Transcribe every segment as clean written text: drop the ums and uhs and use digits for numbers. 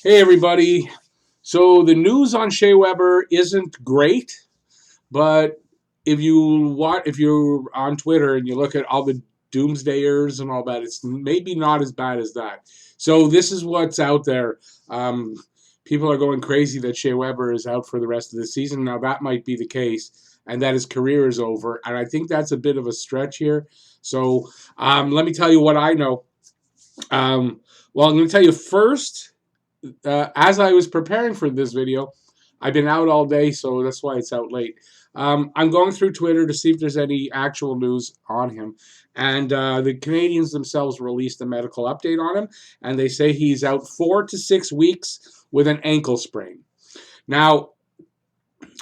Hey everybody. So the news on Shea Weber isn't great, but if you're on Twitter and you look at all the doomsdayers and all that, it's maybe not as bad as that. So this is what's out there. Um, People are going crazy that Shea Weber is out for the rest of the season. Now that might be the case, and that his career is over. And I think that's a bit of a stretch here. So let me tell you what I know. Um, well, I'm going to tell you first as I was preparing for this video, I've been out all day, so that's why it's out late. I'm going through Twitter to see if there's any actual news on him. And the Canadians themselves released a medical update on him, and they say he's out 4 to 6 weeks with an ankle sprain. Now,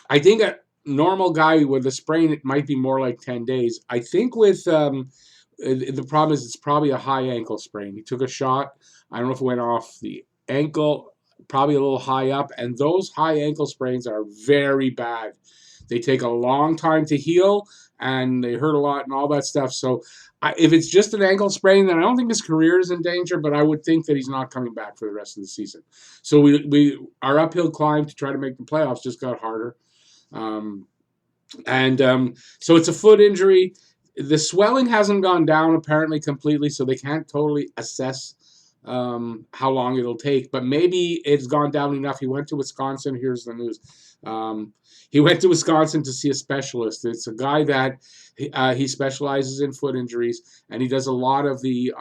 I think a normal guy with a sprain, it might be more like 10 days. I think with the problem is it's probably a high ankle sprain. He took a shot. I don't know if it went off the ankle, probably a little high up, and those high ankle sprains are very bad. They take a long time to heal, and they hurt a lot and all that stuff. So if it's just an ankle sprain, then I don't think his career is in danger, but I would think that he's not coming back for the rest of the season. So our uphill climb to try to make the playoffs just got harder. Um, so it's a foot injury. The swelling hasn't gone down apparently completely, so they can't totally assess how long it'll take. But maybe it's gone down enough. He went to Wisconsin. Here's the news. He went to Wisconsin to see a specialist. It's a guy that he specializes in foot injuries, and he does a lot of the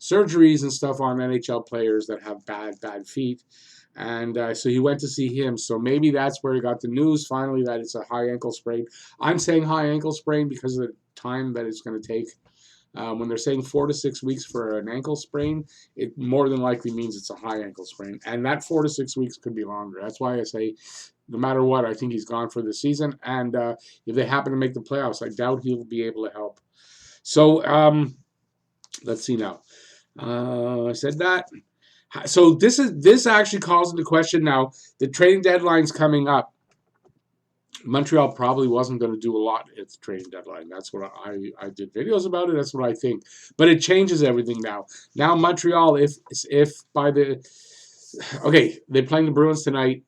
surgeries and stuff on NHL players that have bad feet. And so he went to see him. So maybe that's where he got the news finally that it's a high ankle sprain. I'm saying high ankle sprain because of the time that it's going to take. When they're saying 4 to 6 weeks for an ankle sprain, it more than likely means it's a high ankle sprain. And that 4 to 6 weeks could be longer. That's why I say no matter what, I think he's gone for the season. And if they happen to make the playoffs, I doubt he'll be able to help. So let's see now. I said that. So this actually calls into question now the trading deadline's coming up. Montreal probably wasn't going to do a lot at the trading deadline. That's what I did videos about it. That's what I think. But it changes everything now. Now Montreal, if by the they're playing the Bruins tonight.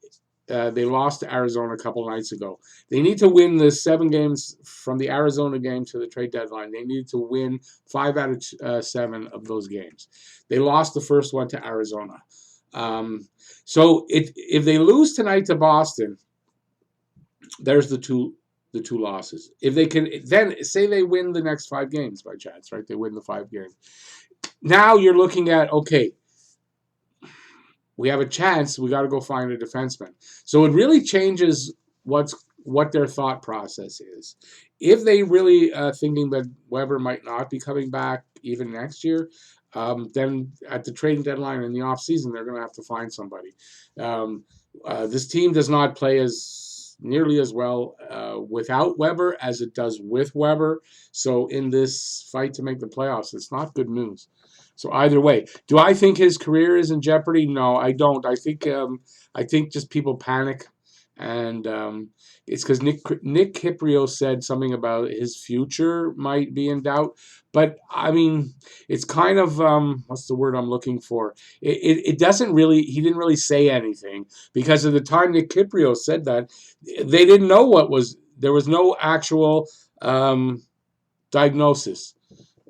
They lost to Arizona a couple nights ago. They need to win the 7 games from the Arizona game to the trade deadline. They need to win 5 out of 7 of those games. They lost the first one to Arizona. So if they lose tonight to Boston, there's the two losses. If they can then say they win the next 5 games by chance, right? They win the 5 games. Now you're looking at okay, we have a chance. We got to go find a defenseman. So it really changes what their thought process is. If they really thinking that Weber might not be coming back even next year, then at the trading deadline in the offseason, they're going to have to find somebody. This team does not play as nearly as well without Weber as it does with Weber. So in this fight to make the playoffs, it's not good news. So either way, do I think his career is in jeopardy? No, I don't. I think just people panic, and it's because Nick Kiprio said something about his future might be in doubt. But I mean, it's kind of what's the word I'm looking for? It doesn't really. He didn't really say anything because at the time Nick Kiprio said that they didn't know what was. There was no actual diagnosis.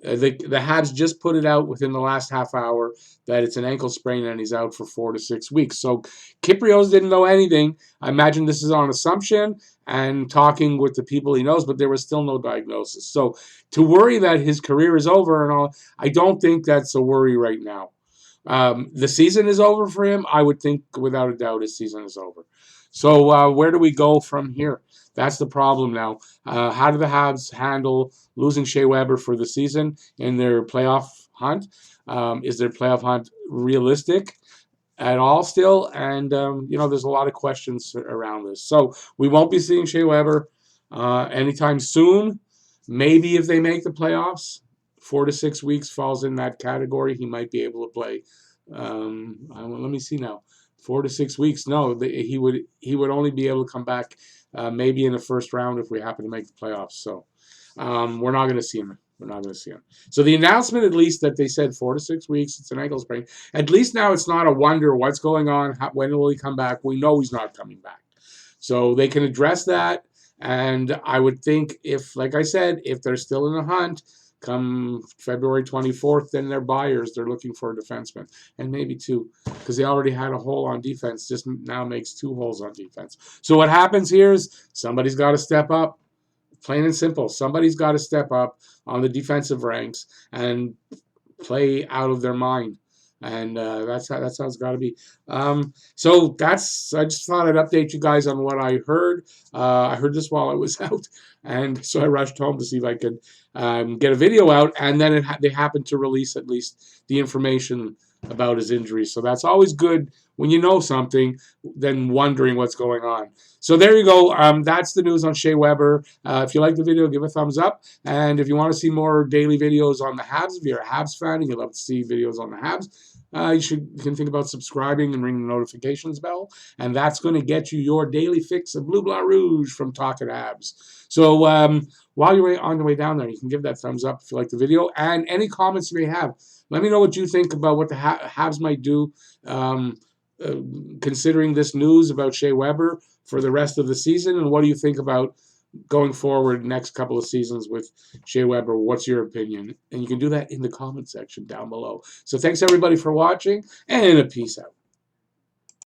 The Habs just put it out within the last half hour that it's an ankle sprain and he's out for 4 to 6 weeks. So Kiprios didn't know anything. I imagine this is on assumption and talking with the people he knows, but there was still no diagnosis. So to worry that his career is over and all, I don't think that's a worry right now. The season is over for him. I would think without a doubt his season is over. So where do we go from here? That's the problem now. How do the Habs handle losing Shea Weber for the season in their playoff hunt? Is their playoff hunt realistic at all still? And, there's a lot of questions around this. So we won't be seeing Shea Weber anytime soon. Maybe if they make the playoffs, 4 to 6 weeks falls in that category. He might be able to play. Let me see now. 4 to 6 weeks. No, he would only be able to come back maybe in the first round if we happen to make the playoffs. So we're not going to see him We're not going to see him. So the announcement, at least, that they said 4 to 6 weeks, it's an ankle sprain. At least now it's not a wonder what's going on. When will he come back? We know he's not coming back. So they can address that. And I would think if, like I said, if they're still in the hunt, come February 24th, then they're buyers. They're looking for a defenseman. And maybe two, because they already had a hole on defense. Just now makes 2 holes on defense. So what happens here is somebody's got to step up. Plain and simple. Somebody's got to step up on the defensive ranks and play out of their mind. And that's how it's got to be. So I just thought I'd update you guys on what I heard. I heard this while I was out, and so I rushed home to see if I could get a video out. And then they happened to release at least the information about his injury. So that's always good when you know something, than wondering what's going on. So there you go. That's the news on Shea Weber. If you like the video, give a thumbs up. And if you want to see more daily videos on the Habs, if you're a Habs fan and you love to see videos on the Habs, you can think about subscribing and ringing the notifications bell. And that's going to get you your daily fix of Blue Blanc Rouge from Talking Habs. So while you're on the way down there, you can give that thumbs up if you like the video. And any comments you may have, let me know what you think about what the Habs might do, considering this news about Shea Weber for the rest of the season. And what do you think about going forward next couple of seasons with Shea Weber? What's your opinion? And you can do that in the comment section down below. So thanks everybody for watching, and a peace out.